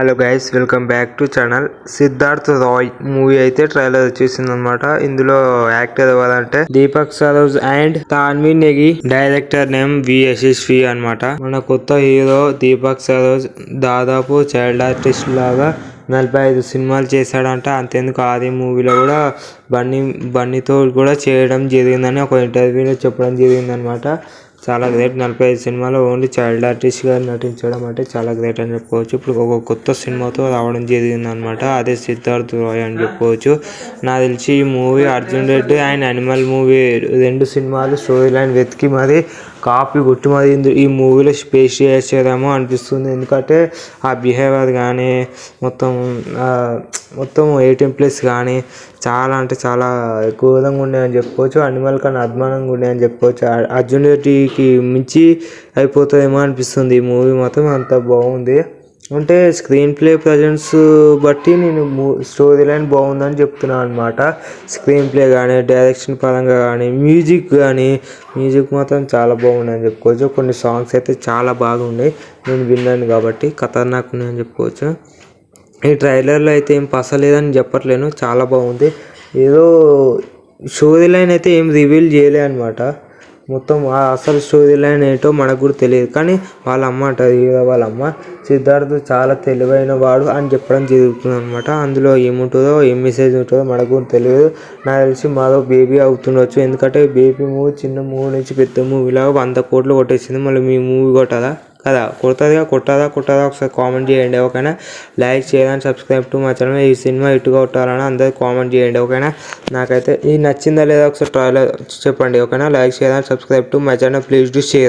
Hello guys, welcome back to channel. Siddharth Roy movie అయితే trailer వచ్చేసింది అనమాట. ఇందులో యాక్టర్ ఎవరంటే Deepak Saroj and Tanvi Negi. Director name V Yashasvi అనమాట. మన కొత్త హీరో దీపక్ సరోజ్ దాదాపు చైల్డ్ ఆర్టిస్ట్ లాగా 45 సినిమాలు చేశాడంట. అంతేందుకు ఆది మూవీలో కూడా బన్నీతో కూడా చేయడం జరిగిందని ఒక ఇంటర్వ్యూలో చెప్పడం జరిగింది అనమాట. చాలా గ్రేట్. 45 సినిమాలో ఓన్లీ చైల్డ్ ఆర్టిస్ట్గా నటించడం అంటే చాలా గ్రేట్ అని చెప్పుకోవచ్చు. ఇప్పుడు ఒక కొత్త సినిమాతో రావడం జరిగింది అనమాట. అదే సిద్ధార్థ్ రాయ్ అని చెప్పుకోవచ్చు. నాకు తెలిసి ఈ movie Arjun Reddy and animal movie 2 సినిమాలు స్టోరీ లైన్ వెతికి మరి కాపీ కొట్టి మరి ఈ మూవీలో స్పేస్ చేసేదేమో అనిపిస్తుంది. ఎందుకంటే ఆ బిహేవియర్ కానీ మొత్తం 18+ కానీ చాలా అంటే చాలా ఘోరంగా ఉన్నాయని చెప్పుకోవచ్చు. అనిమల్ కన్నా అద్మానంగా ఉన్నాయని చెప్పుకోవచ్చు. అర్జున్ రెడ్డికి మించి అయిపోతుందేమో అనిపిస్తుంది ఈ మూవీ. మాత్రం అంత బాగుంది. అంటే స్క్రీన్ ప్లే ప్రజెన్స్ బట్టి నేను స్టోరీ లైన్ బాగుందని చెప్తున్నాను అనమాట. స్క్రీన్ ప్లే కానీ, డైరెక్షన్ పరంగా కానీ, మ్యూజిక్ మాత్రం చాలా బాగుందని చెప్పుకోవచ్చు. కొన్ని సాంగ్స్ అయితే చాలా బాగున్నాయి. నేను విన్నాను కాబట్టి ఖతర్నాక్ ఉన్నాయని చెప్పుకోవచ్చు. ఈ ట్రైలర్లో అయితే ఏం పసలేదని చెప్పట్లేను, చాలా బాగుంది. ఏదో స్టోరీ లైన్ అయితే ఏం రివీల్ చేయలే అనమాట. మొత్తం అసలు స్టోరీ లైన్ ఏంటో మనకు కూడా తెలియదు. కానీ వాళ్ళ అమ్మ అంటారు, వాళ్ళ అమ్మ సిద్ధార్థ్ చాలా తెలివైన వాడు అని చెప్పడం జరుగుతుంది అనమాట. అందులో ఏముంటుందో ఏం మెసేజ్ ఉంటుందో మనకు కూడా తెలియదు. నాకు తెలిసి మరో బేబీ అవుతుండొచ్చు. ఎందుకంటే బేబీ మూవీ చిన్న మూవీ నుంచి పెద్ద మూవీలాగా 100 కోట్లు కొట్టేసింది. మళ్ళీ మీ మూవీ కొట్టదా కదా? కొట్టదా ఒకసారి కామెంట్ చేయండి. ఓకేనా? లైక్ చేయాలని, సబ్స్క్రైబ్ టు మా ఛానల్. ఈ సినిమా ఇటుగా కొట్టాలని అందరూ కామెంట్ చేయండి. ఓకేనా? నాకైతే ఇది నచ్చిందా లేదా ఒకసారి ట్రైలర్ చెప్పండి. ఓకేనా? లైక్ చేయాలని, subscribe to my channel. Please do share.